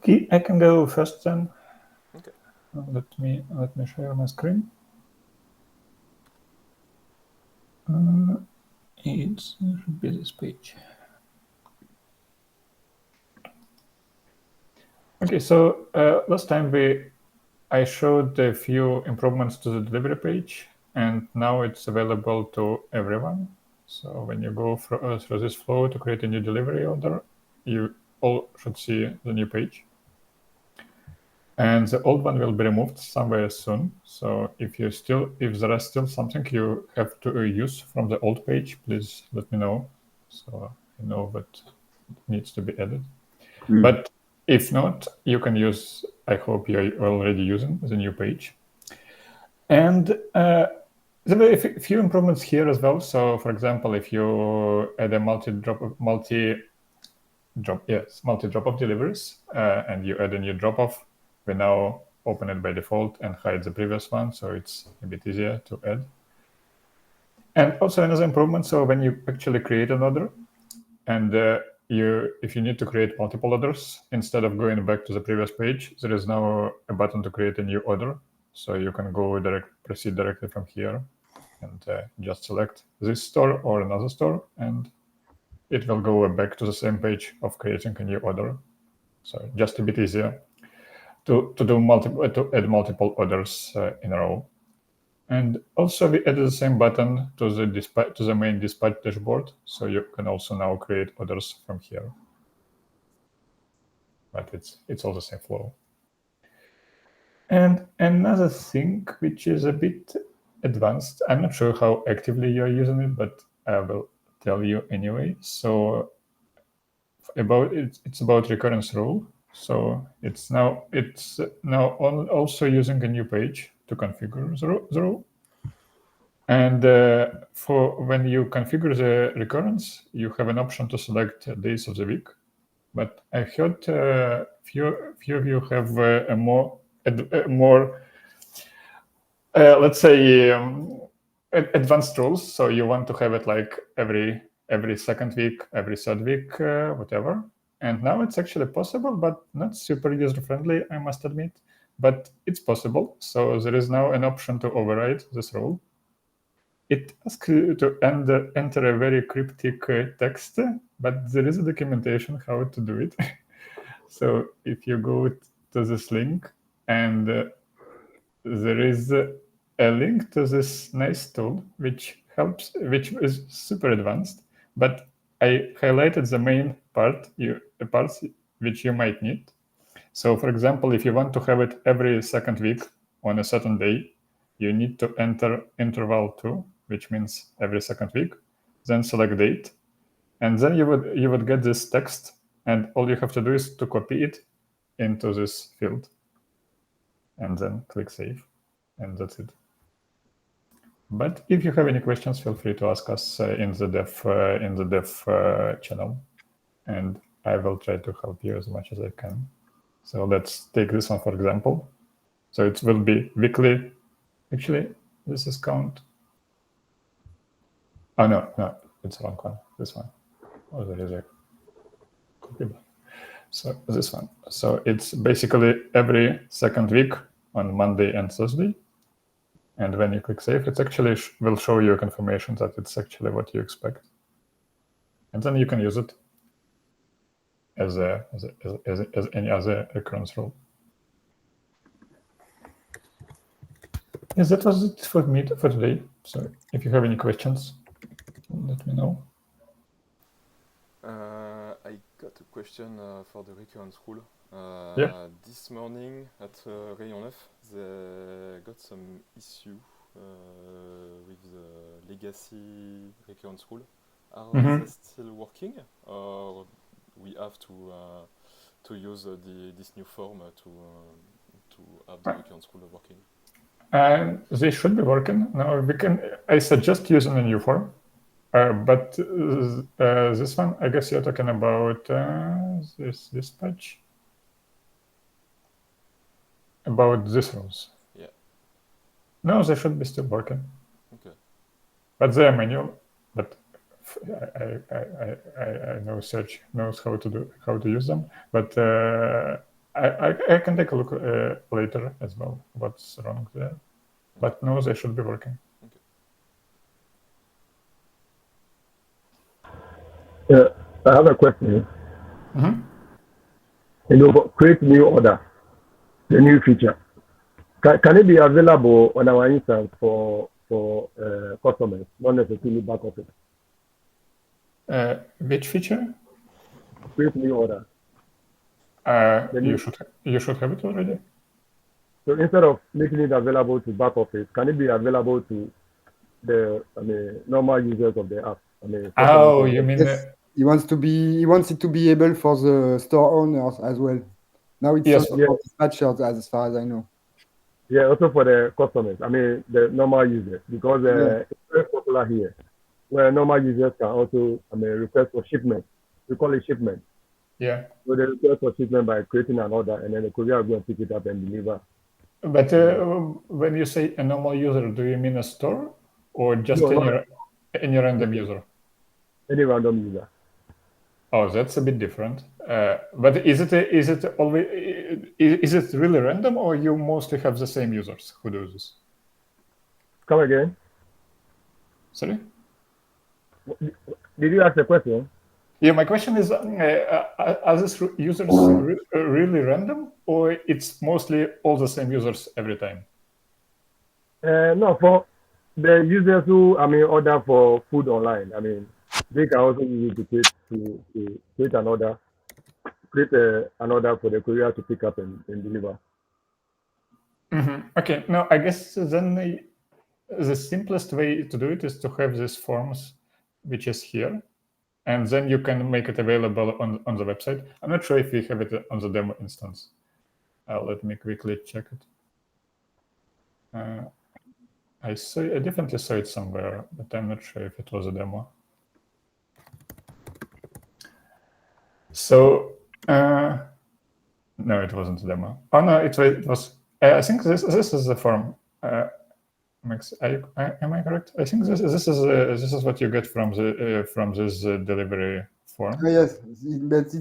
Okay, I can go first then. Okay. Let me share my screen. It should be this page. Okay, so last time I showed a few improvements to the delivery page, and now it's available to everyone. So when you go through this flow to create a new delivery order, you all should see the new page. And the old one will be removed somewhere soon. So if there is still something you have to use from the old page, please let me know, so I know what needs to be added. But if not, you can use, I hope you're already using the new page. And there were a few improvements here as well. So for example, if you add a multi-drop-off deliveries, and you add a new drop-off, we now open it by default and hide the previous one, so it's a bit easier to add. And also another improvement, so when you actually create an order, and if you need to create multiple orders, instead of going back to the previous page, there is now a button to create a new order. So you can proceed directly from here and just select this store or another store, and it will go back to the same page of creating a new order. So just a bit easier to add multiple orders in a row. And also we added the same button to the main dispatch dashboard, so you can also now create orders from here. But it's all the same flow. And another thing which is a bit advanced, I'm not sure how actively you're using it, but I will tell you anyway. So it's about recurrence rule. So it's now also using a new page to configure the rule. And for when you configure the recurrence, you have an option to select days of the week. But I heard few of you have a more let's say advanced rules. So you want to have it like every second week, every third week, whatever. And now it's actually possible, but not super user friendly, I must admit. But it's possible. So there is now an option to override this rule. It asks you to enter a very cryptic text, but there is a documentation how to do it. So if you go to this link, and there is a link to this nice tool which is super advanced, but I highlighted the main parts which you might need. So for example, if you want to have it every second week on a certain day, you need to enter interval 2, which means every second week, then select date, and then you would get this text, and all you have to do is to copy it into this field, and then click save, and that's it. But if you have any questions, feel free to ask us in the dev channel, and I will try to help you as much as I can. So let's take this one for example. So it will be weekly. Actually, this is count. Oh no, it's the wrong one. This one. Oh, there is a copy. So this one. So it's basically every second week on Monday and Thursday. And when you click save, it actually will show you a confirmation that it's actually what you expect. And then you can use it as any other recurrence rule. Yes, that was it for me for today. So if you have any questions, let me know. I got a question for the recurrence rule. Yeah. This morning at Rayon 9, they got some issue with the legacy recurrence rule. Are they still working, or we have to use this new form to have the recurrence rule working? They should be working. Now I suggest using a new form. But this one, I guess you're talking about this patch. About this rules. Yeah. No, they should be still working. Okay. But they are manual. But I know Serge knows how to use them. But I can take a look later as well what's wrong there. But no, they should be working. I have a question. Mm-hmm. Create new order, the new feature. Can it be available on our instance for customers, not necessarily back office? Which feature? Create new order. You should have it already. So instead of making it available to back office, can it be available to the normal users of the app? Oh, you mean? Yes. He wants it to be able for the store owners as well. Now it's Yes. also for dispatchers, as far as I know. Yeah, also for the customers. The normal users, because it's very popular here, where normal users can also request for shipment. We call it shipment. Yeah. So they request for shipment by creating an order, and then the courier will go and pick it up and deliver. But when you say a normal user, do you mean a store or just any random user? Any random user. Oh, that's a bit different. But is it always is it really random, or you mostly have the same users who do this? Come again. Sorry. Did you ask the question? Yeah, my question is: are these users really random, or it's mostly all the same users every time? No, for the users who order for food online. They can also use it to create an order. Create an order for the courier to pick up and deliver. Mm-hmm. Okay. No, I guess then the simplest way to do it is to have these forms, which is here, and then you can make it available on the website. I'm not sure if we have it on the demo instance. Let me quickly check it. I definitely saw it somewhere, but I'm not sure if it was a demo. So no, it wasn't a demo. Oh no, it was. I think this is the form. Max, am I correct? I think this is what you get from this delivery form. Yes, but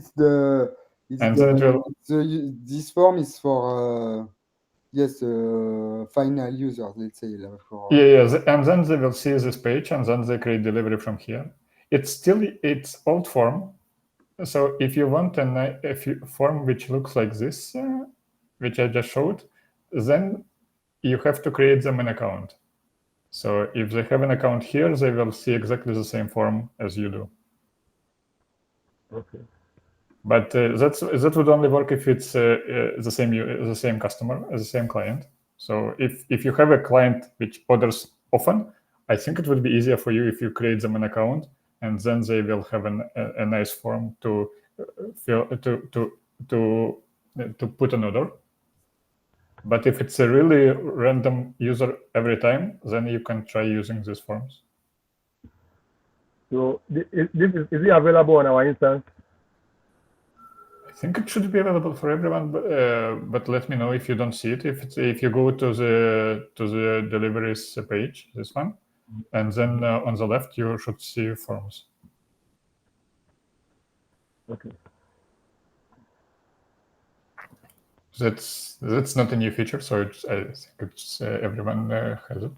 this form is for final users, let's say. And then they will see this page, and then they create delivery from here. It's old form. So if you want a form which looks like this, which I just showed, then you have to create them an account. So if they have an account here, they will see exactly the same form as you do. Okay. But that would only work if it's the same customer, the same client. So if you have a client which orders often, I think it would be easier for you if you create them an account, and then they will have a nice form to fill to put an order. But if it's a really random user every time, then you can try using these forms. So is it available on our instance? I think it should be available for everyone, but let me know if you don't see it. If you go to the deliveries page, this one, and then on the left you should see forms. Okay. That's not a new feature, so I think it's everyone has it.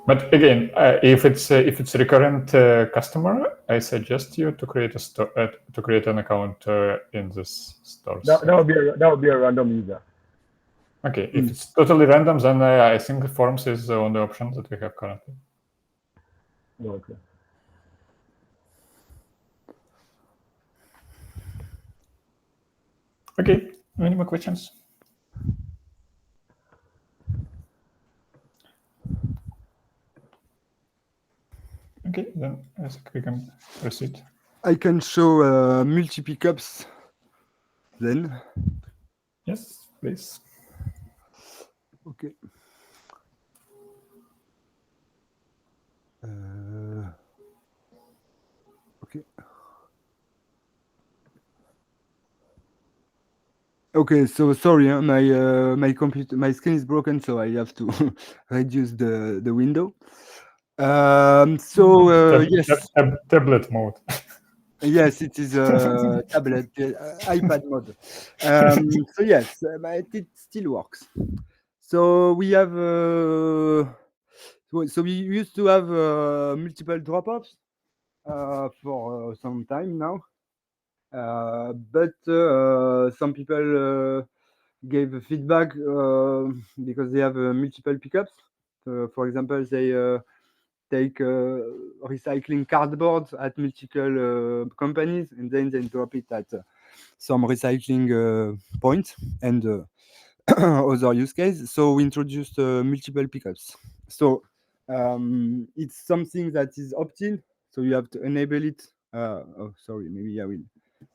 But again, if it's a recurrent customer, I suggest you to create an account in this store. That would be a random user. Okay, if it's totally random, then I think forms is the only option that we have currently. Okay. Okay, any more questions? Okay, then I think we can proceed. I can show multi-pickups then. Yes, please. Okay. Okay. Okay, so sorry, my computer, my screen is broken, so I have to reduce the window. Yes. Tablet mode. Yes, it is a tablet, iPad mode. So yes, but it still works. So we have, so we used to have multiple drop-offs for some time now. But some people gave feedback because they have multiple pickups. For example, they take recycling cardboard at multiple companies, and then they drop it at some recycling point and other use case. So we introduced multiple pickups. So it's something that is opt-in, so you have to enable it. Oh, sorry, maybe I will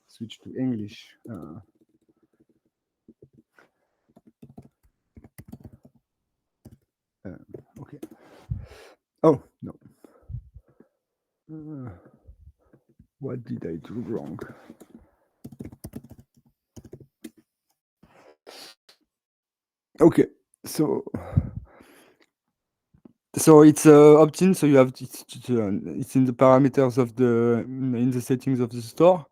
switch to English. Okay. Oh, no. What did I do wrong? Okay, so it's opt-in, so you have it's in the parameters of in the settings of the store.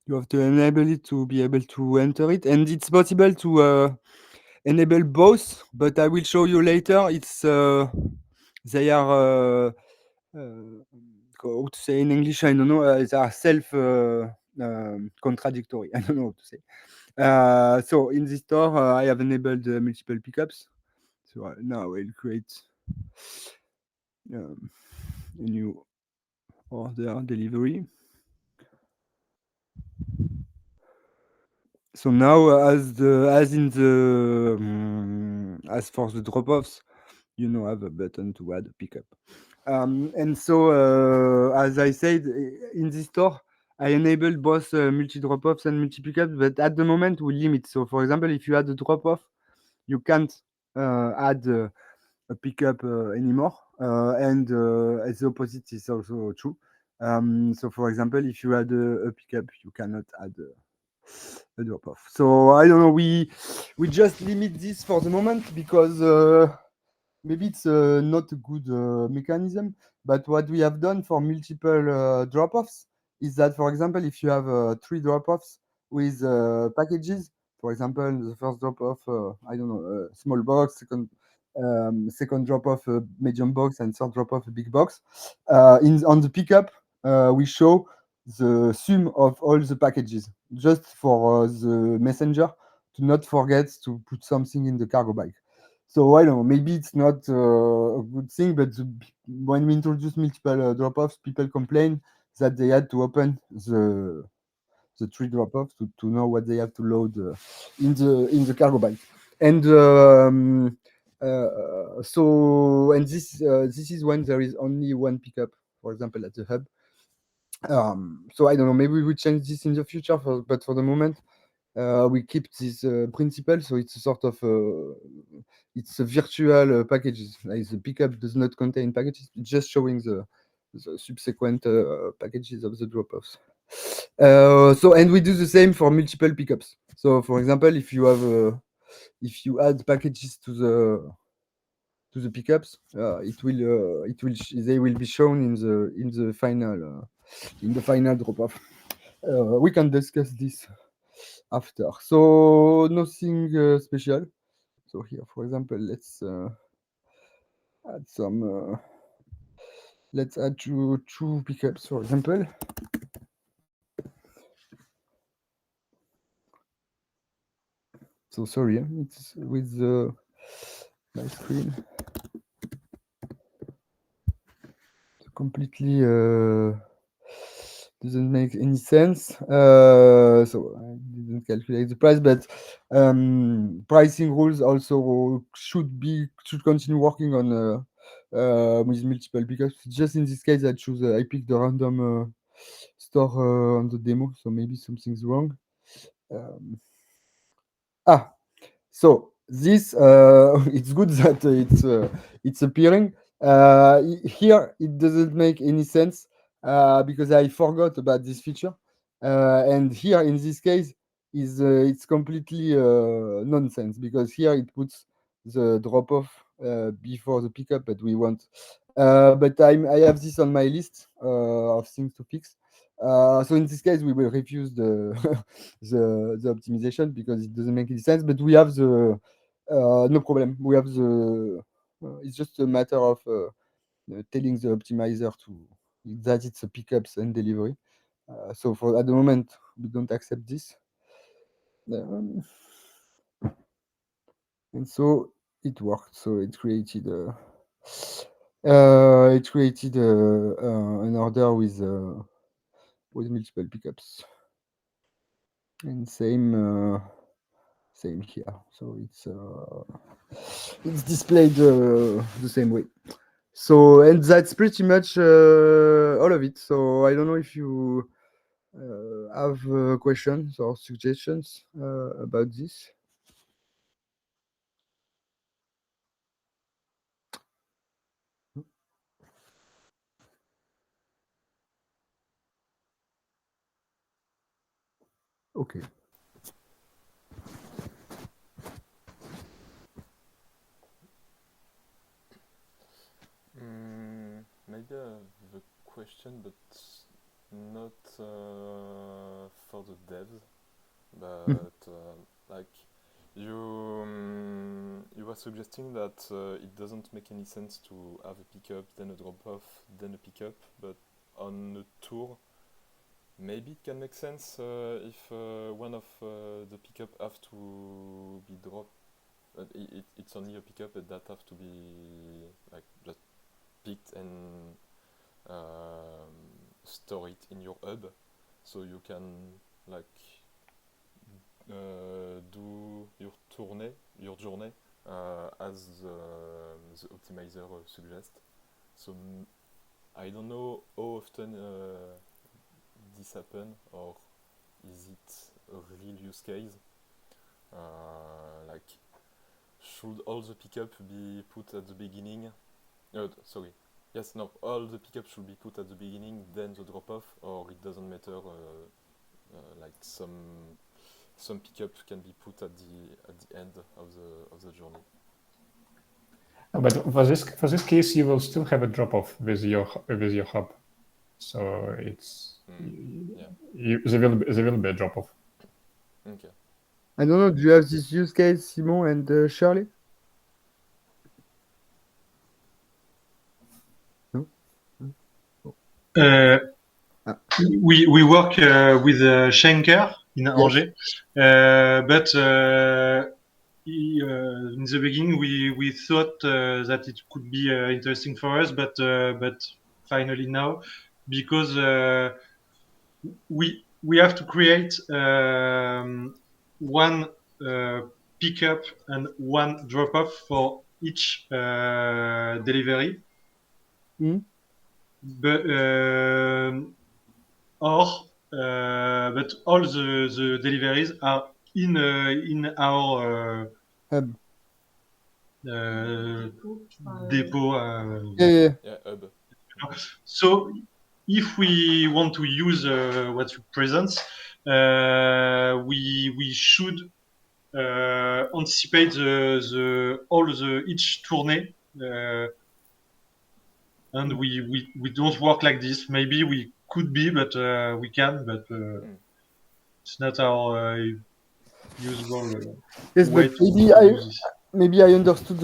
You have to enable it to be able to enter it, and it's possible to enable both, but I will show you later. It's they are how to say in English, I don't know. They are self contradictory. I don't know how to say. So in this store, I have enabled multiple pickups. So now I'll create a new order delivery. So now, as for the drop-offs, I have a button to add a pickup. And so, as I said, in this store, I enabled both multi drop-offs and multi pickups, but at the moment we limit. So, for example, if you add a drop-off, you can't add a pickup anymore, and the opposite is also true. So, for example, if you add a pickup, you cannot add a drop-off. So I don't know. We just limit this for the moment because maybe it's not a good mechanism. But what we have done for multiple drop-offs is that, for example, if you have 3 drop-offs with packages, for example, the first drop-off, I don't know, a small box, second drop-off, a medium box, and third drop-off, a big box. On the pickup, we show the sum of all the packages, just for the messenger to not forget to put something in the cargo bag. So I don't know, maybe it's not a good thing, but when we introduce multiple drop-offs, people complain that they had to open the 3 drop-offs to know what they have to load in the cargo bag. And this is when there is only one pickup, for example, at the hub. So I don't know, maybe we will change this in the future, but for the moment, we keep this principle. So it's a sort of it's a virtual packages. Like the pickup does not contain packages, it's just showing the subsequent packages of the drop-offs. And we do the same for multiple pickups. So for example, if you add packages to the pickups, they will be shown in the final drop-off. We can discuss this after. So nothing special. So here, for example, let's add some. Let's add two pickups, for example. So sorry, it's with my screen. It's completely doesn't make any sense. So I didn't calculate the price, but pricing rules also should continue working on with multiple pickups. Just in this case, I picked the random store on the demo, so maybe something's wrong. So this it's good that it's appearing. Here it doesn't make any sense because I forgot about this feature. And here in this case it's completely nonsense, because here it puts the drop-off before the pickup, but we want. But I have this on my list of things to fix. So in this case, we will refuse the the optimization because it doesn't make any sense. But we have the no problem. We have the it's just a matter of telling the optimizer that it's a pickups and delivery. So for at the moment, we don't accept this. And so it worked. So it created an order with multiple pickups. And same here. So it's displayed the same way. So and that's pretty much all of it. So I don't know if you have questions or suggestions about this. Okay. Maybe I have a question, but not for the devs, but like you were suggesting that it doesn't make any sense to have a pickup, then a drop-off, then a pickup, but on a tour, maybe it can make sense if one of the pickup have to be dropped. It's only a pickup that have to be like just picked and store it in your hub, so you can like do your journey as the optimizer suggests. So I don't know how often this happen, or is it a real use case? Like, should all the pickup be put at the beginning? Sorry. Yes, no. All the pickup should be put at the beginning, then the drop off, or it doesn't matter. Like some pickup can be put at the end of the journey. But for this case, you will still have a drop off with your hub, so it's there will be a drop off. Okay. I don't know. Do you have this use case, Simon and Shirley? No. We work with Schenker in Angers, but in the beginning we thought that it could be interesting for us, but finally now, because we have to create one pickup and one drop off for each delivery. But but all the deliveries are in our hub. Depot. Hub. So if we want to use what you present, we should anticipate each tournée. And we don't work like this. Maybe we could be, but we can, but it's not our usual yes, way but to use this. Maybe I understood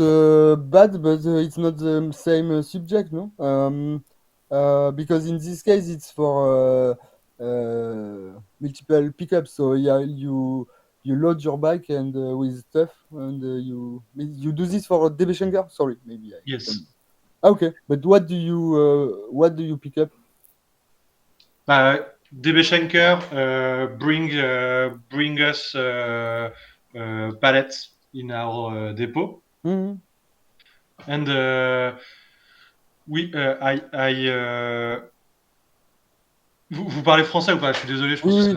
bad, but it's not the same subject, no? Because in this case, it's for multiple pickups. So yeah, you load your bike and with stuff, and you do this for DB Schenker. Sorry, maybe I yes. don't. Okay, but what do you pick up? DB Schenker bring us pallets in our depot, and vous parlez français ou pas? Je suis désolé, je pense que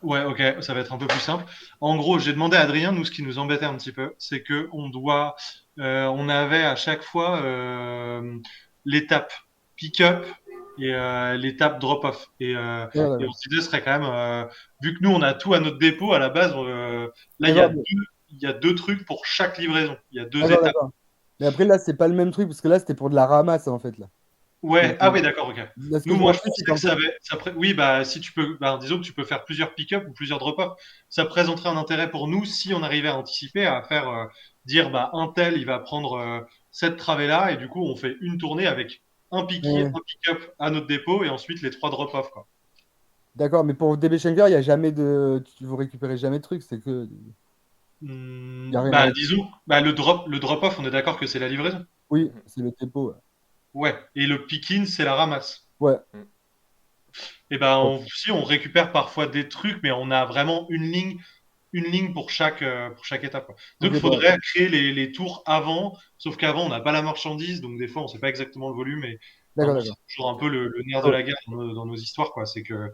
ouais, ok, ça va être un peu plus simple. En gros, j'ai demandé à Adrien, nous, ce qui nous embêtait un petit peu, c'est que on avait à chaque fois l'étape pick-up et l'étape drop-off. Et on se disait, ce serait quand même, vu que nous, on a tout à notre dépôt, à la base, là, il y a deux trucs pour chaque livraison. Il y a deux étapes. Mais après, là, c'est pas le même truc, parce que là, c'était pour de la ramasse, en fait. Là. Ouais, ah oui, d'accord, ok. Là, ce que Nous, je moi, m'en je fous, c'est pensais que qu'en fait, oui, bah, si tu peux, bah, disons que tu peux faire plusieurs pick-up ou plusieurs drop-off. Ça présenterait un intérêt pour nous si on arrivait à anticiper, à faire, dire, bah, un tel, il va prendre cette travée-là, et du coup, on fait une tournée avec un ouais. pick-up à notre dépôt, et ensuite les 3 drop-off, quoi. D'accord, mais pour DB Schenker, il y a jamais de. Vous récupérez jamais de trucs, c'est que. Il y a rien à Bah, récupérer. disons, bah, le drop-off, on est d'accord que c'est la livraison. Oui, Mhm. c'est le dépôt. Ouais. Et le pick-in, c'est la ramasse. Ouais. Mm. Et ben, Ouais. si on récupère parfois des trucs, mais on a vraiment une ligne pour chaque étape, quoi. Donc, Ok, il bah, faudrait créer les tours avant, sauf qu'avant, on n'a pas la marchandise, donc des fois, on sait pas exactement le volume. Et enfin, d'accord, bon, c'est d'accord. toujours un Ok. peu le nerf de Oh, la guerre dans nos histoires, quoi. C'est que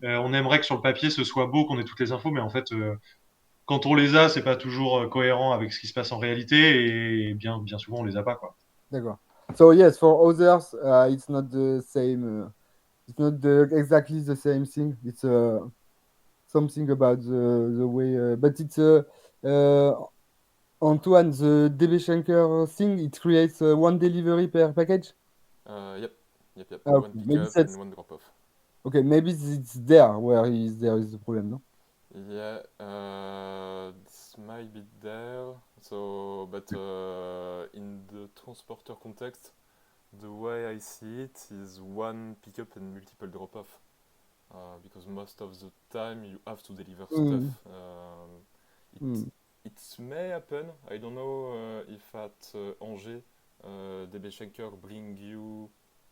on aimerait que sur le papier, ce soit beau, qu'on ait toutes les infos, mais en fait, quand on les a, c'est pas toujours cohérent avec ce qui se passe en réalité, et bien souvent, on les a pas, quoi. d'accord. So yes, for others, it's not the same. It's not exactly the same thing. It's something about the way, but it's Antoine, the DB Schenker thing. It creates one delivery per package. Yep, yep, yep. Ah, okay. One Maybe pickup and that's one drop-off. okay. Maybe it's there where there is the problem, no? Yeah, this might be there. So, but in the transporter context, the way I see it is one pickup and multiple drop-off. Because most of the time you have to deliver stuff. Mm. It, Mm. it may happen. I don't know if at Angers, DB Schenker bring you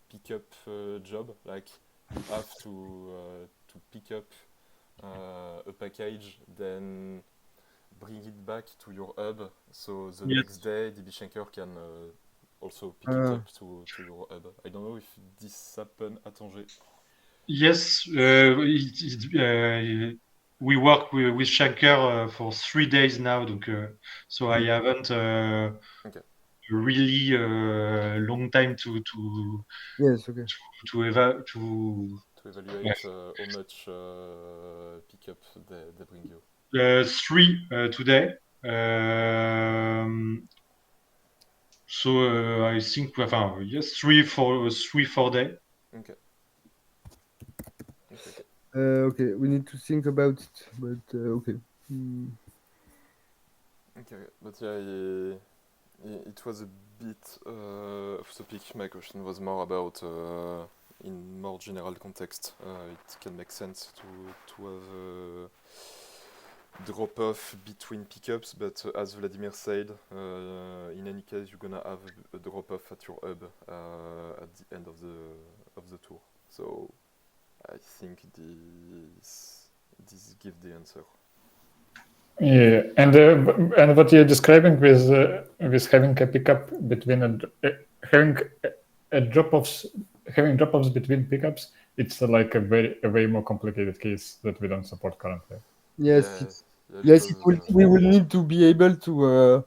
pickup job. Like you have to pick up a package, then bring it back to your hub. So the Yes. next day, DB Schenker can also pick it up to your hub. I don't know if this happened at Angers. Yes, we work with Shanker for 3 days now, donc so I haven't Okay. really long time Yes. Okay. to eva to To evaluate how much pickup they bring you. 3 today. So I think, enfin, yes, 3 4 day. Okay. Okay. Okay. We need to think about it, but okay. Mm. Okay. But yeah, it was a bit off topic. My question was more about in more general context. It can make sense to have drop off between pickups, but as Vladimir said, in any case, you're gonna have a drop off at your hub at the end of the tour. So I think this gives the answer. Yeah, and what you're describing with having a pickup between having a drop-offs between pickups, it's like a way more complicated case that we don't support currently. Yes. Yeah, Yes. because We will need to be able to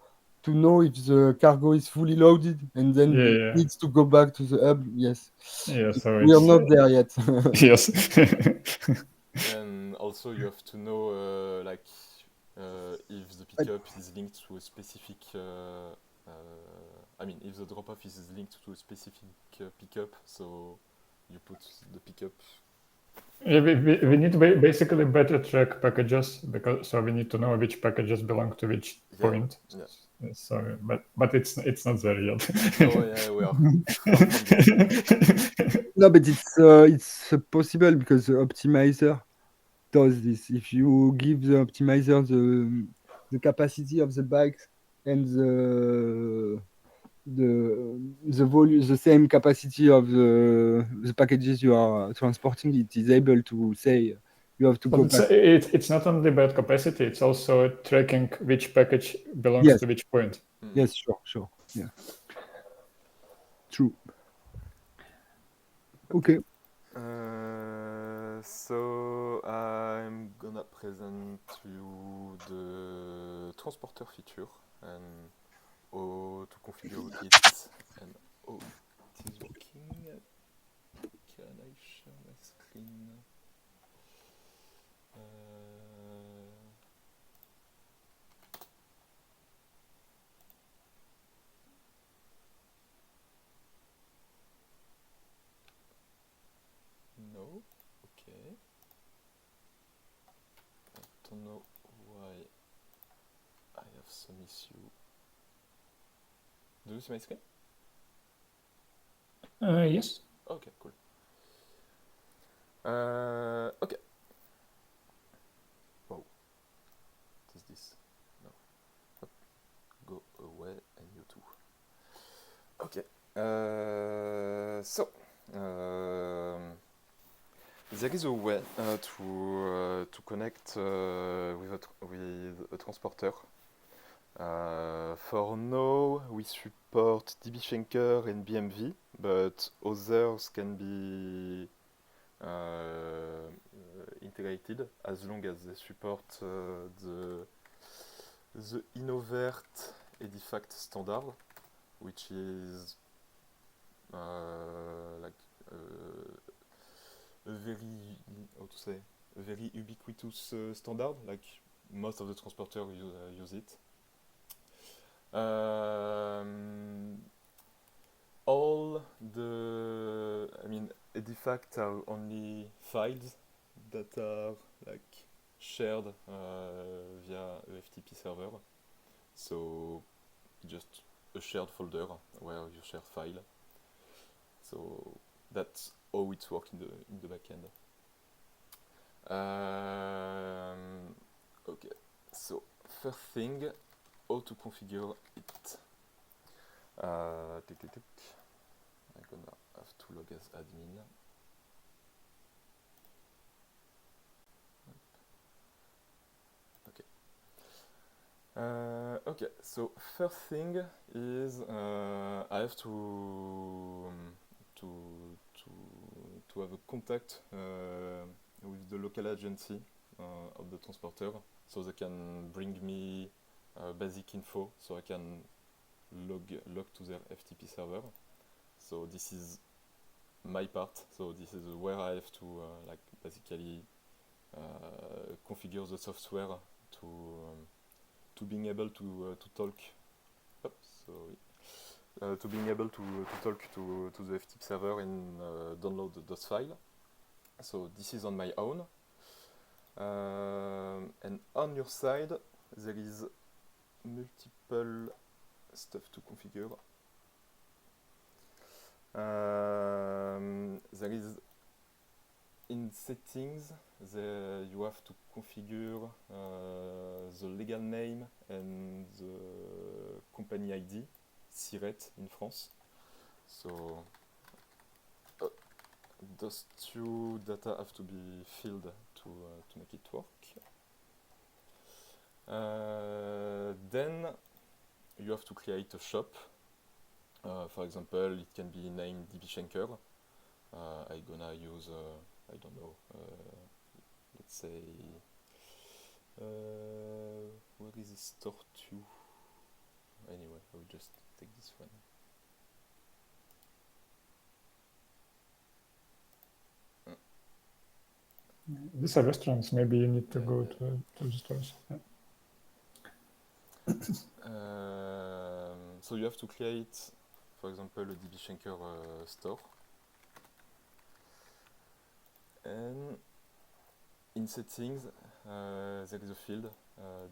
know if the cargo is fully loaded, and then it Yeah. needs to go back to the hub. Yes. Yeah, so We are it's not there yet. yes. and also you have to know if the pickup is linked to a specific I mean if the drop-off is linked to a specific pickup, so you put the pickup. Yeah, we need basically better track packages because so we need to know which packages belong to which point. Yeah. So, but it's not there yet. Oh yeah, we are. No, but it's possible because the optimizer does this. If you give the optimizer the capacity of the bike and the volume, the same capacity of the packages you are transporting, it is able to say you have to go But back. it's not only about capacity; it's also tracking which package belongs Yes. to which point. Yes, sure. Yeah. True. Okay. So I'm gonna present to you the transporter feature and how to configure it and how it is working. Can I share my screen? Okay. I don't know why I have some issue. Do you see my screen? Yes. Okay, cool. Okay. Wow. What is this? No. Hop. Go away, and you too. Okay. So, there is a way to connect with a transporter. For now, we support DB Schenker and BMV, but others can be integrated as long as they support the Innovert Edifact standard, which is like a very, how to say, a very ubiquitous standard. Like most of the transporters use it. All the, Edifact are only files that are like shared via a FTP server. So just a shared folder where you share file. So that's how it works in the backend. Okay, so first thing, how to configure it. I'm gonna have to log as admin. Okay. Okay, so first thing is I have to have a contact with the local agency of the transporter, so they can bring me basic info, so I can log to their FTP server. So this is my part. So this is where I have to like basically configure the software to being able to talk. Oops, sorry. To being able to talk to the FTP server and download those files. So this is on my own. And on your side, there is multiple stuff to configure. There is in settings, you have to configure the legal name and the company ID, SIRET in France. So those two data have to be filled to make it work. Then you have to create a shop. For example, it can be named DB Schenker. I'm gonna use, I don't know, let's say, where is the store to? Anyway, I will just take this one. These are restaurants. Maybe you need to go to the stores. Yeah. So you have to create, for example, a DB Schenker store. And in settings, there is a field.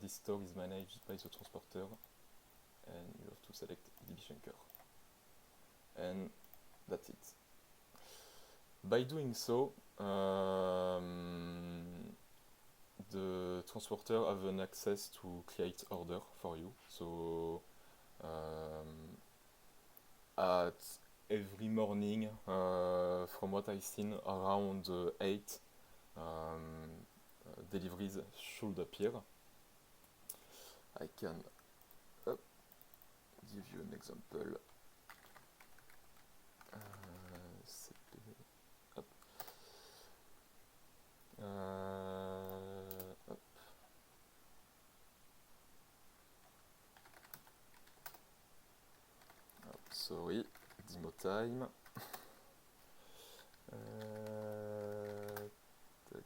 This store is managed by the transporter, and you have to select DB Schenker. And that's it. By doing so, the transporter have an access to create order for you. So at every morning, from what I've seen, around 8 deliveries should appear. I can give you an example. Sorry, demo time. Tac.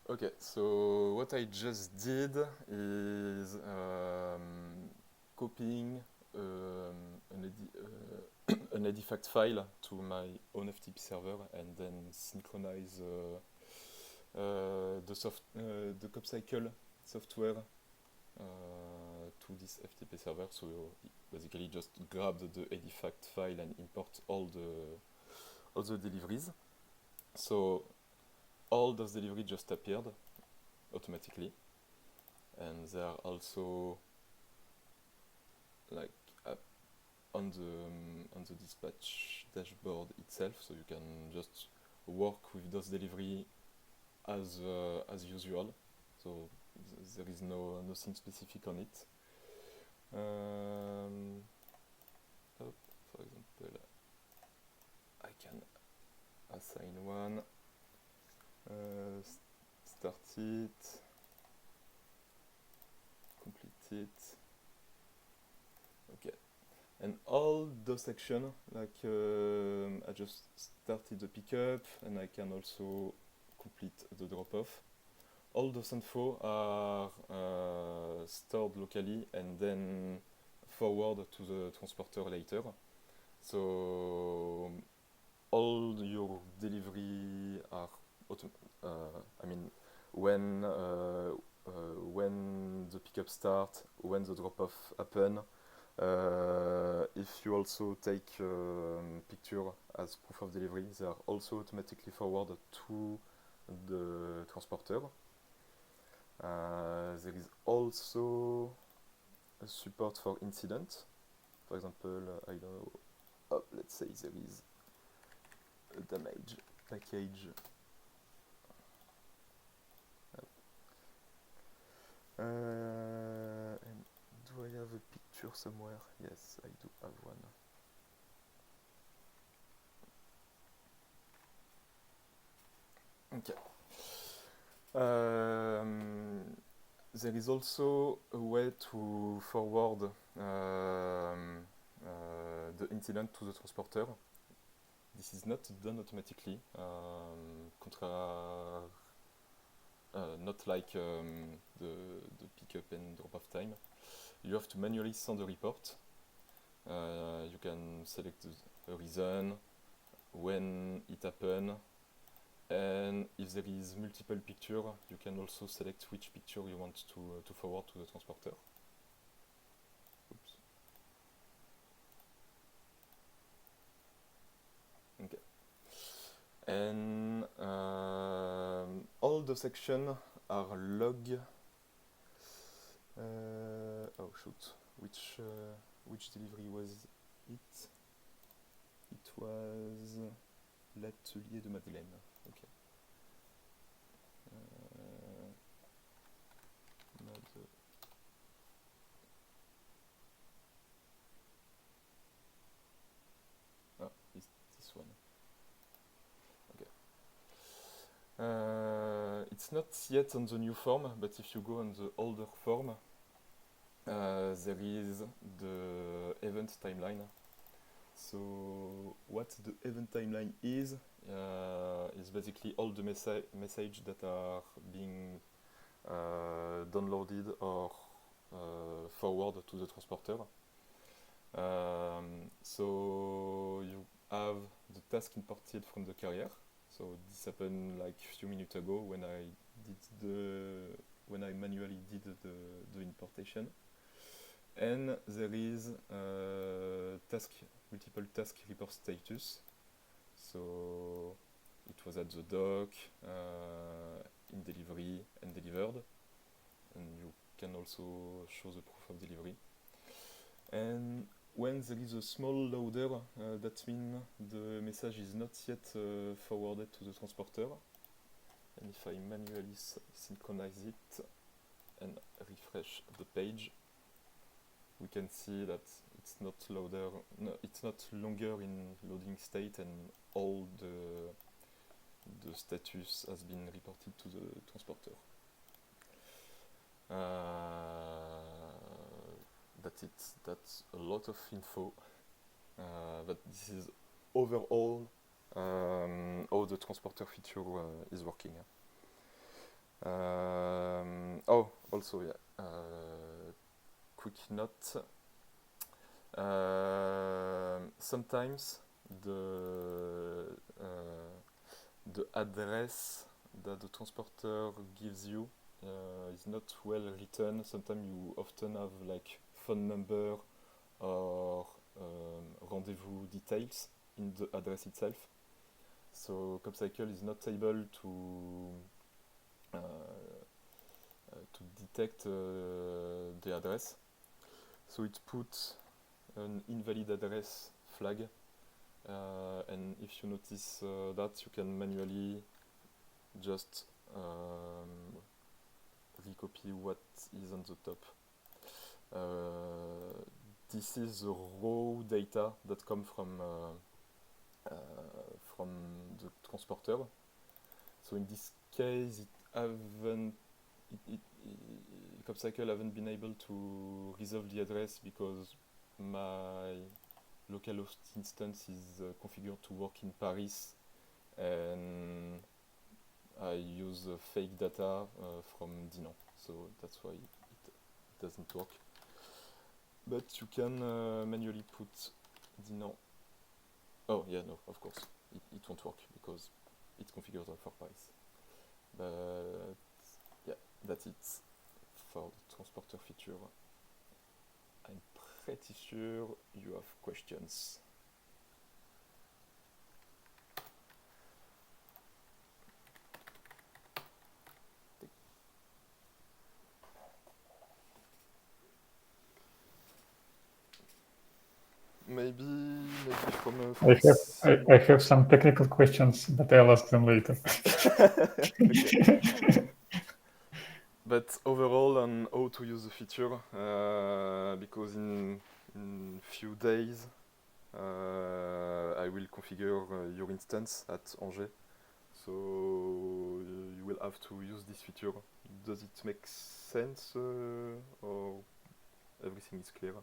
Okay, so what I just did is copying an edifact file to my own FTP server and then synchronize the Copcycle software to this FTP server. So basically just grab the edifact file and import all the deliveries. So all those deliveries just appeared automatically, and they are also like on the dispatch dashboard itself, so you can just work with those delivery as usual. So there is nothing specific on it. For example, I can assign one, start it, complete it. Okay, and all those actions, like I just started the pickup, and I can also complete the drop-off. All those info are stored locally and then forward to the transporter later. So all your delivery are when the pickup start, when the drop-off happen. If you also take picture as proof of delivery, they are also automatically forwarded to the transporter. There is also a support for incident. For example, I don't know, let's say there is a damage package. And do I have a picture somewhere? Yes, I do have one. Okay. There is also a way to forward the incident to the transporter. This is not done automatically, not like the pickup and drop-off time. You have to manually send a report. You can select a reason, when it happened, and if there is multiple picture, you can also select which picture you want to forward to the transporter. Oops. Okay. And all the sections are logged. Oh shoot! Which delivery was it? It was l'atelier de Madeleine. Okay. It's this one. Okay. It's not yet on the new form, but if you go on the older form, there is the event timeline. So what the event timeline is basically all the message that are being downloaded or forwarded to the transporter. So you have the task imported from the carrier. So this happened like a few minutes ago when I manually did the importation. And there is multiple task report status. So it was at the dock, in delivery and delivered. And you can also show the proof of delivery. And when there is a small loader, that means the message is not yet forwarded to the transporter. And if I manually synchronize it and refresh the page, we can see that it's not longer in loading state, and all the status has been reported to the transporter. That's it. That's a lot of info, but this is overall how the transporter feature is working. Oh, also, yeah. Quick note. Sometimes the address that the transporter gives you is not well written. Sometimes you often have like phone number or rendezvous details in the address itself. So CopCycle is not able to detect the address. So it puts an invalid address flag, and if you notice that, you can manually just recopy what is on the top. This is the raw data that come from the transporter. So in this case, CopCycle haven't been able to resolve the address because my localhost instance is configured to work in Paris, and I use fake data from Dinan, so that's why it doesn't work. But you can manually put Dinan. Oh yeah, no, of course it won't work because it's configured for Paris. But yeah, that's it for the transporter feature. I'm pretty sure you have questions. Maybe from I have some technical questions, but I'll ask them later. But overall, on how to use the feature, because in few days, I will configure your instance at Angers. So you will have to use this feature. Does it make sense, or everything is clear?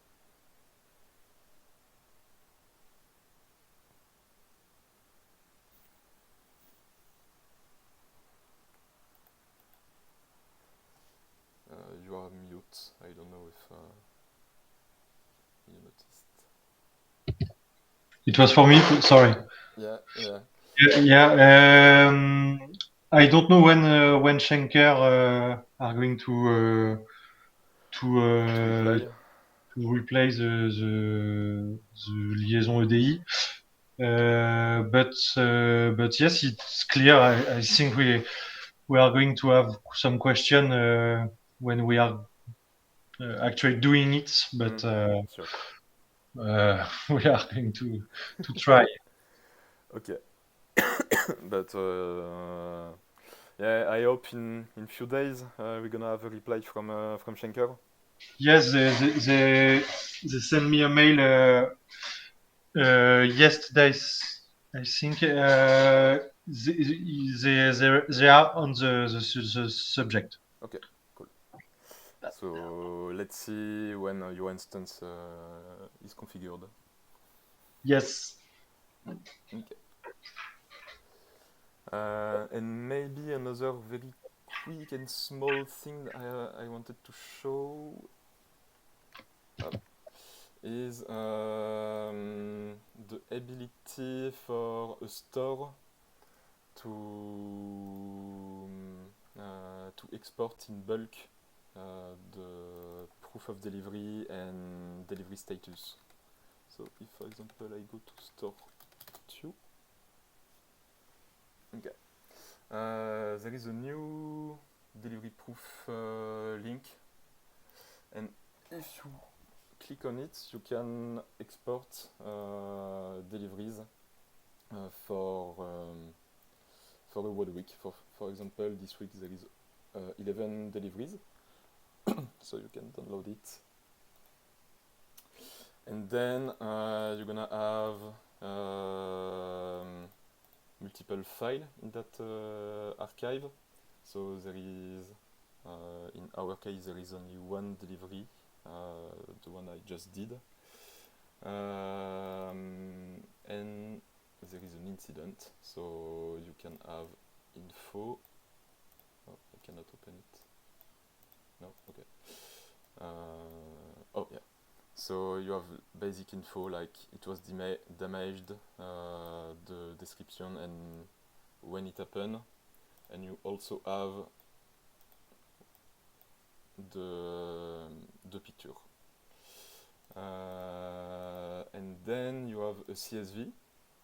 You are mute. I don't know if you noticed. It was for me. Sorry. Yeah. Yeah. I don't know when Schenker are going to replay the liaison EDI. But yes, it's clear. I think we are going to have some question when we are actually doing it. But sure. we are going to try. Okay. But yeah, I hope in few days we're gonna have a reply from Schenker. Yes, they sent me a mail yesterday. I think they are on the subject. Okay, cool. So let's see when your instance is configured. Yes. Okay. And maybe another very quick and small thing I wanted to show is the ability for a store to export in bulk the proof of delivery and delivery status. So if, for example, I go to store 2, okay, there is a new delivery proof link, and if you click on it, you can export deliveries for a whole week. For example, this week there is 11 deliveries, so you can download it. And then you're gonna have multiple files in that archive. So there is, in our case, there is only one delivery, the one I just did. And there is an incident, so you can have info. Oh, cannot open it. No, okay. Oh yeah. So you have basic info like it was damaged, the description and when it happened, and you also have the picture. And then you have a CSV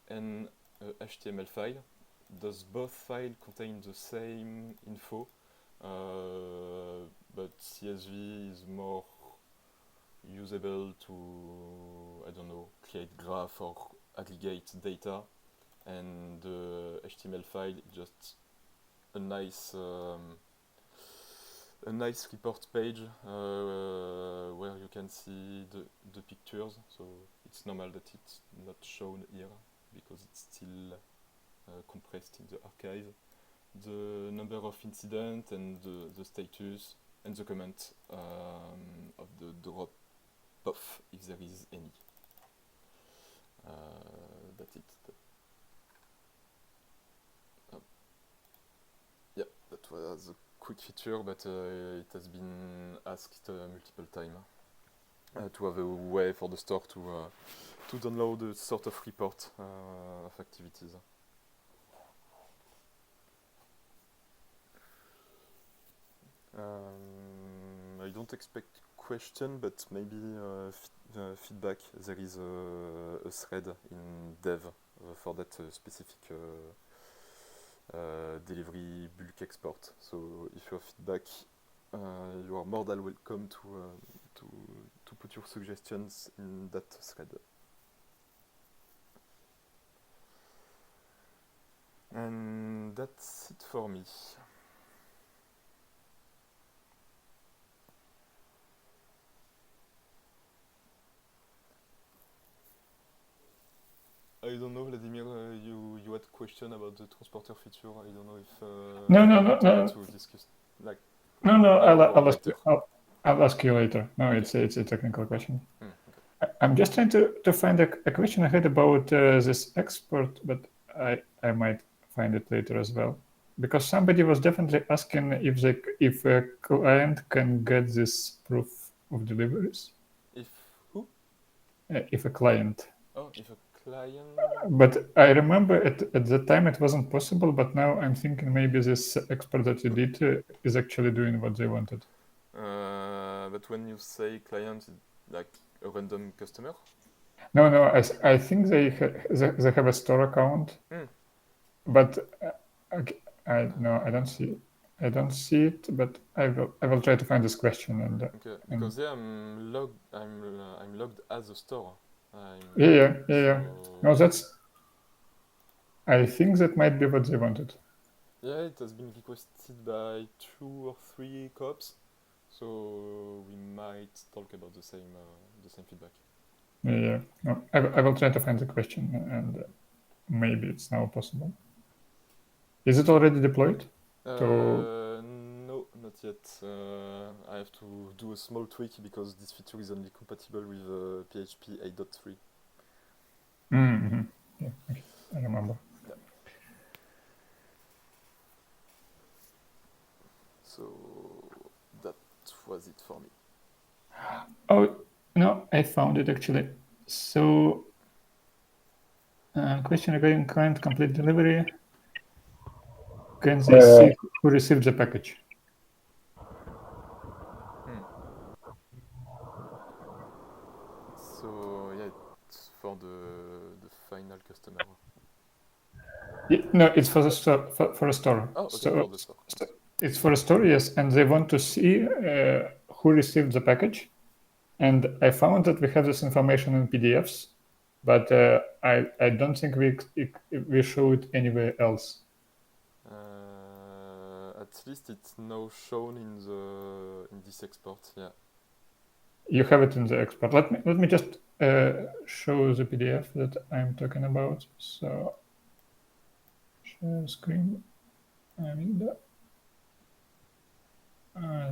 and a HTML file. Does both files contain the same info? But CSV is more usable to, I don't know, create graph or aggregate data, and the HTML file is just a nice report page where you can see the pictures. So it's normal that it's not shown here because it's still compressed in the archive. The number of incidents and the status and the comment of the drop off if there is any. That's it. Yeah, that was a quick feature, but it has been asked multiple times to have a way for the store to download a sort of report of activities. I don't expect question, but maybe feedback. There is a thread in dev for that specific delivery bulk export. So if you have feedback, you are more than welcome to put your suggestions in that thread. And that's it for me. I don't know, Vladimir, you had a question about the transporter feature. I don't know if No. to discuss. Like, No, I'll ask later. you. I'll ask you later. No, it's a technical question. Okay. I'm just trying to find a question I had about this export, but I might find it later as well, because somebody was definitely asking if a client can get this proof of deliveries. If who? If a client. Oh, if a client. But I remember at the time it wasn't possible, but now I'm thinking maybe this export that you did is actually doing what they wanted. But when you say client, like a random customer? No. I think they have a store account, but I don't see it. I don't see it, but I will try to find this question and. Okay, because I'm logged as a store. Yeah. So No, I think that might be what they wanted. yeah, it has been requested by 2 or 3 co-ops, so we might talk about the same feedback. Yeah. No, I will try to find the question, and maybe it's now possible. Is it already deployed? No, not yet. I have to do a small tweak because this feature is only compatible with PHP 8.3. Mm-hmm. Yeah, okay. I remember. Yeah. So that was it for me. Oh, no, I found it actually. So, question regarding client complete delivery. Can they see who received the package? So yeah, it's for the final customer. Yeah, no, it's for the store. For a store. Oh, okay, so, for the store. It's for a store, yes, and they want to see who received the package. And I found that we have this information in PDFs, but I don't think we show it anywhere else. At least it's now shown in this export. Yeah. You have it in the export. Let me just show the PDF that I'm talking about. So share screen. I mean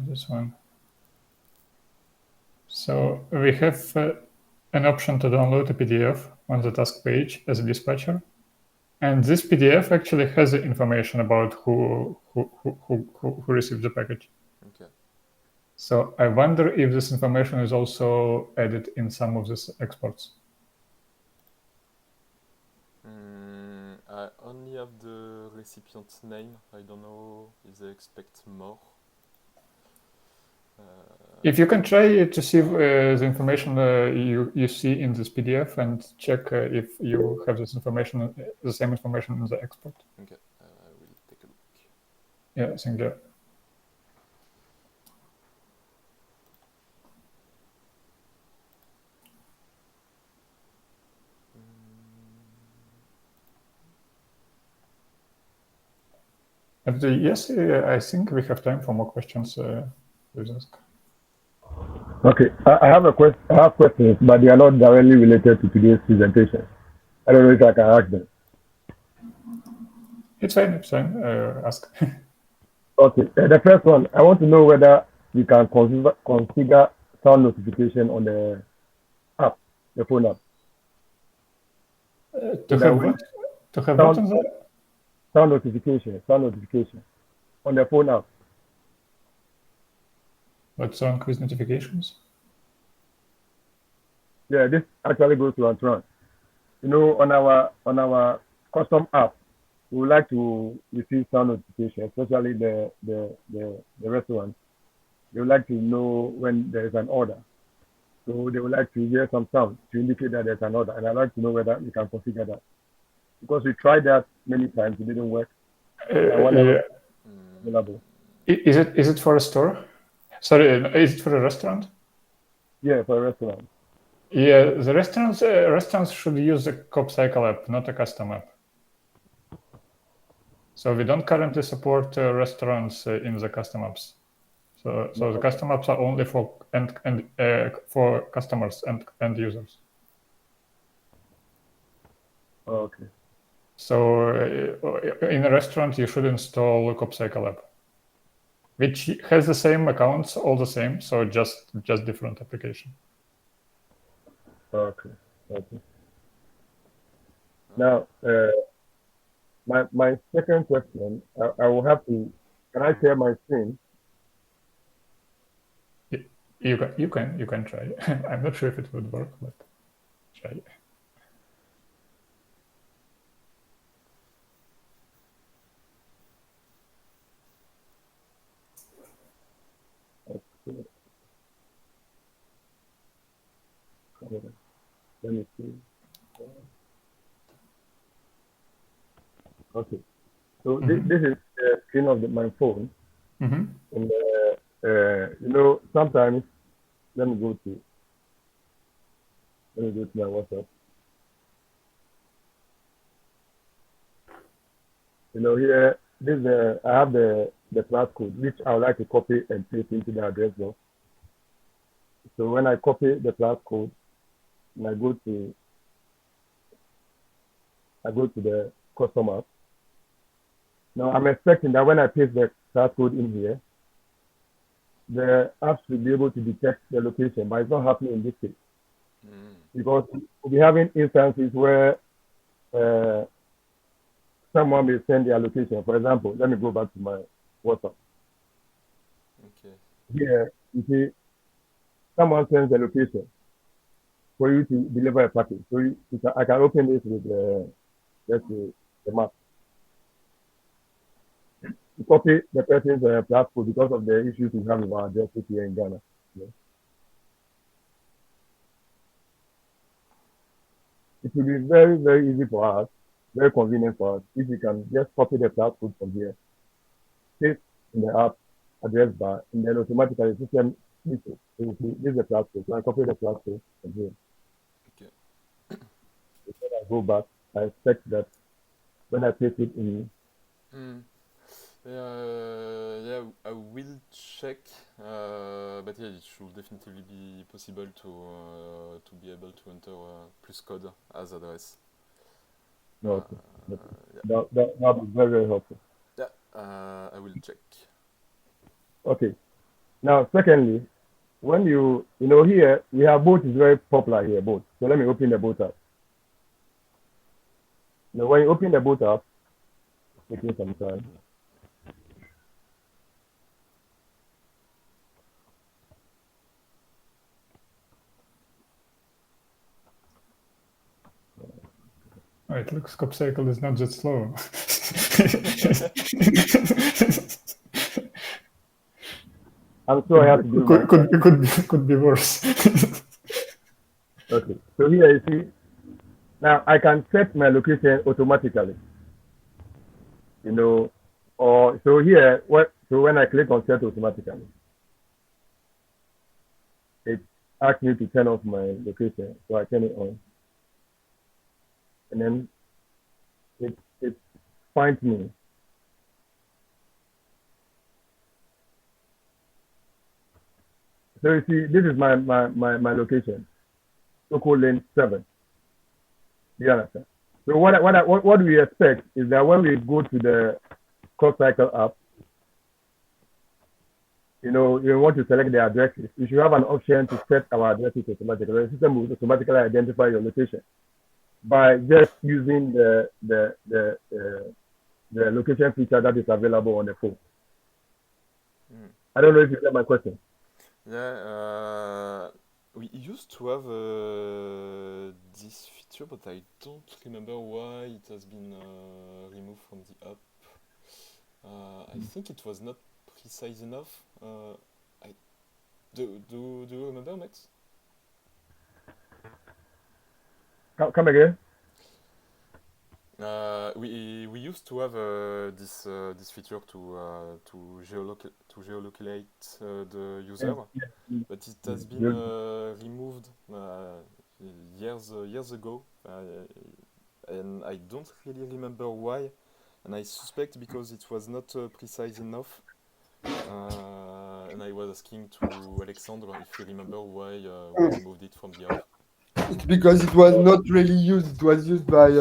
this one. So we have an option to download a PDF on the task page as a dispatcher. And this PDF actually has the information about who received the package. Okay. So I wonder if this information is also added in some of these exports. I only have the recipient's name. I don't know if they expect more. If you can try to see the information you see in this PDF and check if you have this information, the same information in the export. Okay, I will take a look. Yeah, thank you. And yes, I think we have time for more questions. Please ask. Okay, I have questions, but they are not directly related to today's presentation. I don't know if I can ask them. It's fine. Ask. Okay, the first one, I want to know whether you can configure sound notification on the app, the phone app. To have what? To have what on the sound notification on the phone app. What's wrong with notifications? Yeah, this actually goes to Antoine. You know, on our custom app, we would like to receive sound notification, especially the restaurant. They would like to know when there is an order. So they would like to hear some sound to indicate that there's an order. And I'd like to know whether you can configure that. Because we tried that many times, it didn't work. Available. Is it for a store? Sorry, is it for a restaurant? Yeah, for a restaurant. Yeah, the restaurants should use a CopCycle app, not a custom app. So we don't currently support restaurants in the custom apps. So the custom apps are only for for customers and end users. Okay. So in a restaurant, you should install a CopCycle app, which has the same accounts, all the same, so just different application. Okay. Now, my second question, I will have to. Can I share my screen? You can try. I'm not sure if it would work, but try. Let me see. Okay. So this is the screen of my phone. Mm-hmm. And you know, sometimes let me go to my WhatsApp. You know, here this I have the class code which I would like to copy and paste into the address box. So when I copy the class code and I go to the customer. Now I'm expecting that when I paste the class code in here, the app should be able to detect the location, but it's not happening in this case. Because we'll be having instances where someone may send their location. For example, let me go back to my WhatsApp. Okay. Here, you see, someone sends the location for you to deliver a package. So I can open this with the map. To copy the person's platform because of the issues we have with our addresses here in Ghana. Yeah. It will be very, very easy for us, very convenient for us, if we can just copy the platform from here, paste in the app address bar, and then automatically the system this is the platform. So I copy the platform from here. Okay. When I go back, I expect that when I paste it in. Yeah, I will check, but yeah, it should definitely be possible to be able to enter plus code as address. Okay. Yeah. That will be very, very helpful. Yeah, I will check. Okay. Now, secondly, when you know here we have both is very popular here, both. So let me open the both up. Now, when you open the boat up, taking some time. Oh, it looks Copcycle is not that slow. I'm sure I have to do my. Could be worse. Okay. So here you see. Now I can set my location automatically. You know, or so here. So when I click on set automatically, it asks me to turn off my location. So I turn it on, and then it finds me. So you see, this is my location, Soko Lane 7. Do you understand? So what we expect is that when we go to the Copcycle app, you know, you want to select the addresses. You should have an option to set our addresses automatically. The system will automatically identify your location by just using the location feature that is available on the phone. I don't know if you get my question. Yeah, we used to have this feature, but I don't remember why it has been removed from the app. I think it was not precise enough. Do you remember, Max? Come again? We used to have this feature to geolocate the user, but it has been removed years ago, and I don't really remember why, and I suspect because it was not precise enough. And I was asking to Alexandre if he remember why we removed it from the app. It's because it was not really used. It was used by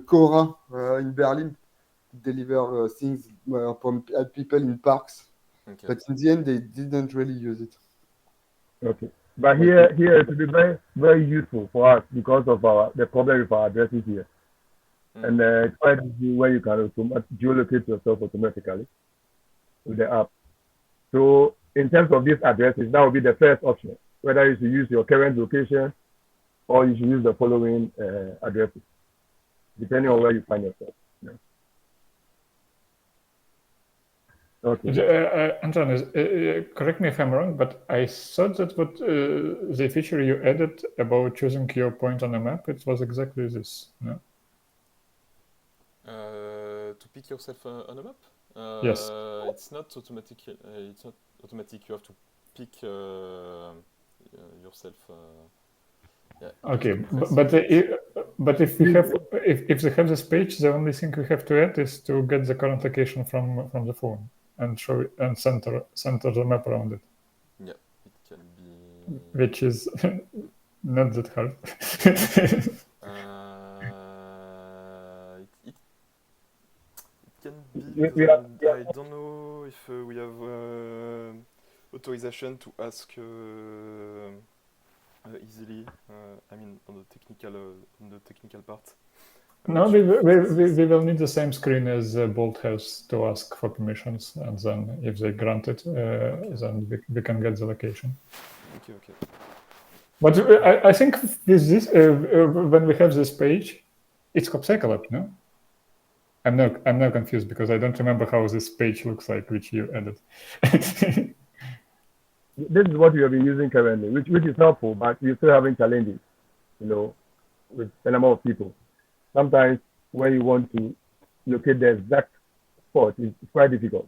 Cora in Berlin to deliver things from people in parks. Okay. But in the end, they didn't really use it. Okay. But here it will be very, very useful for us because of the problem with our addresses here. And it's quite easy where you can geolocate yourself automatically with the app. So in terms of these addresses, that will be the first option, whether you should use your current location or you should use the following addresses, depending on where you find yourself. Yeah. Okay. Anton, correct me if I'm wrong, but I thought that what the feature you added about choosing your point on the map, it was exactly this, no? To pick yourself on a map? Yes. It's not automatic. It's not automatic. You have to pick yourself. Yeah, okay, but if we have if they have this page, the only thing we have to add is to get the current location from the phone and show and center the map around it. Yeah, it can be. Which is not that hard. It can be. I don't know if we have authorization to ask easily. I mean, on the technical part. No, we will need the same screen as Bolt has to ask for permissions, and then if they grant it, then we can get the location. Okay. But I think with this, when we have this page, it's Copcycle app, no? I'm now confused because I don't remember how this page looks like, which you added. This is what we have been using currently, which is helpful, but we're still having challenges, you know, with a number of people. Sometimes when you want to locate the exact spot, it's quite difficult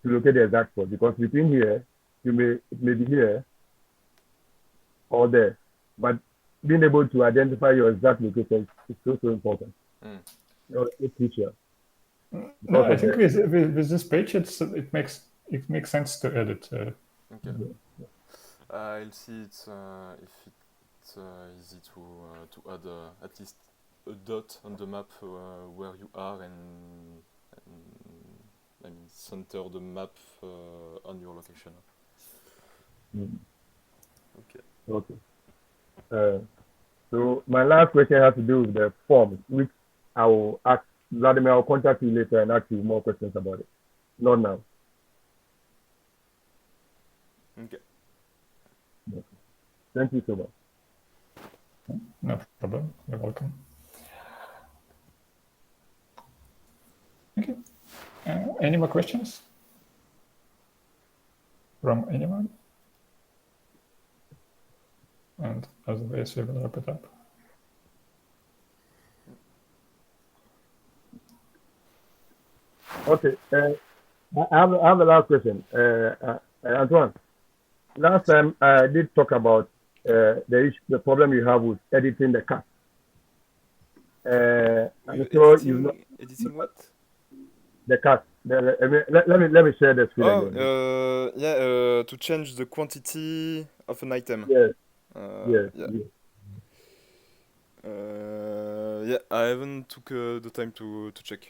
to locate the exact spot because between here, it may be here or there, but being able to identify your exact location is so important. It's crucial. No, I think with this page, it makes sense to edit. Okay. I'll see if it's easy to add at least a dot on the map where you are and I mean center the map on your location. Okay. So my last question has to do with the forms, which I will ask Vladimir. I'll contact you later and ask you more questions about it. Not now. Okay. Thank you so much. No problem. You're welcome. Okay. Any more questions from anyone? And as always, we will wrap it up. Okay. I have a last question. Antoine, last time I did talk about the problem you have with editing the cut. I'm sure you know Editing what? the cut. Let me share the screen Oh, again. yeah, to change the quantity of an item. Yes, Yeah. yes. Yeah, I haven't took the time to check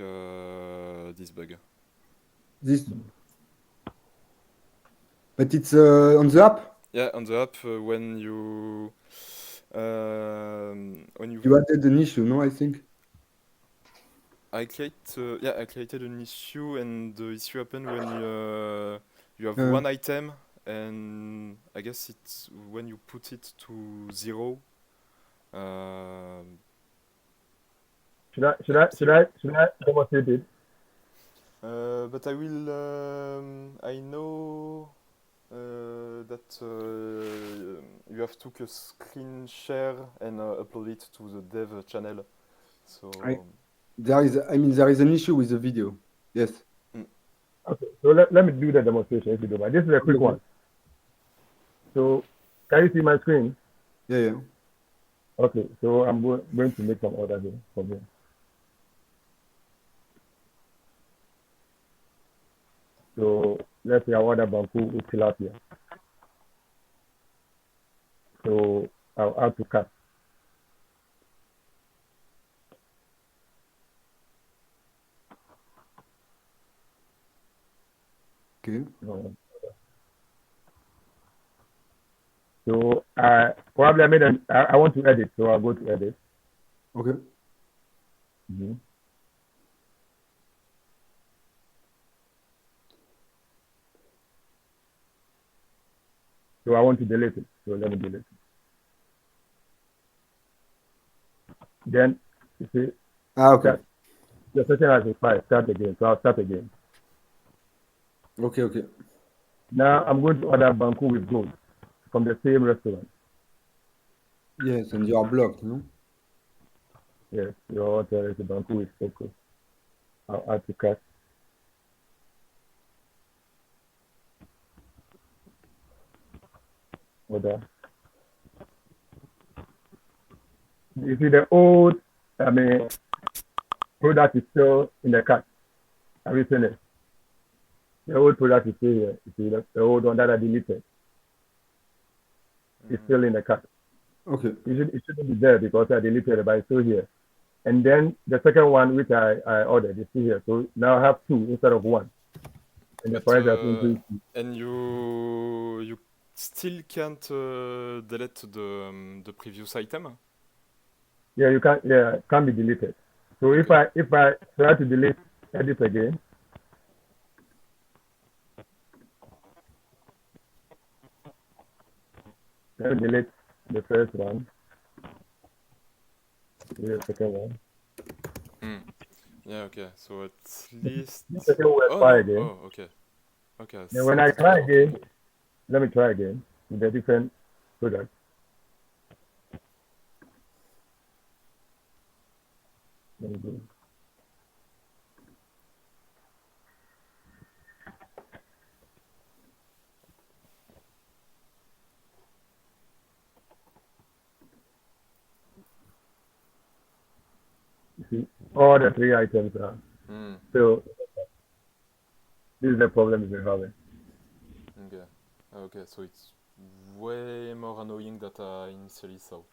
this bug. This, but it's on the app. Yeah, on the app when you You added an issue, no? I think. I created an issue, and the issue happened when you have Uh. one item, and I guess it's when you put it to 0. Should I demonstrate it? But I will. I know that you have took a screen share and upload it to the dev channel. So There is an issue with the video. Yes. Okay, so let me do the demonstration if you don't mind. This is a quick Okay. one. So can you see my screen? Yeah. Okay, so I'm going to make some orders here from here. So let's say I order Banku with tilapia. So I'll add to cart. Okay. So probably I want to edit, so I'll go to edit. Okay. Mhm. So I want to delete it. So let me delete it. Then you see Okay. the session has expired. Start again. So I'll start again. Okay. Now I'm going to order Banku with gold from the same restaurant. Yes, and you are blocked, no? Yes, your order is a Banku with Coco. I'll add to cart. Order. You see the old, product is still in the cart. Have you seen it? The old product is still here. You see the old one that I deleted is still in the cart. Okay. It shouldn't be there because I deleted it, but it's still here. And then the second one, which I ordered, is still here. So now I have 2 instead of 1. And the But, price has increased. and you still can't delete the previous item? Yeah, you can't. Yeah, it can't be deleted. So if I try to delete edit again, let me delete the first one. The second one. Yeah, okay. So at least. The second one will try again. Oh, okay. Okay. Then when I try again, let me try again with a different product. Let me go. You see, all the 3 items are still. This is the problem we're having. Okay, so it's way more annoying than I initially thought.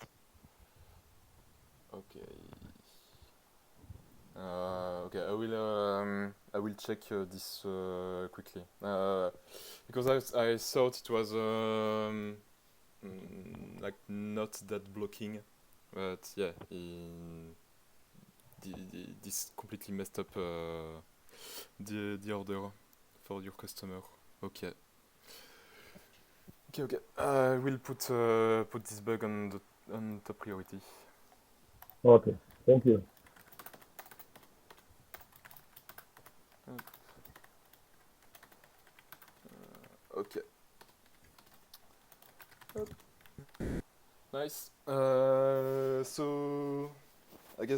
Okay. Okay, I will check this quickly because I thought it was like not that blocking, but yeah, this completely messed up the order for your customer. Okay. Okay. I will put this bug on top priority. Okay, thank you. Okay. Nice. So I guess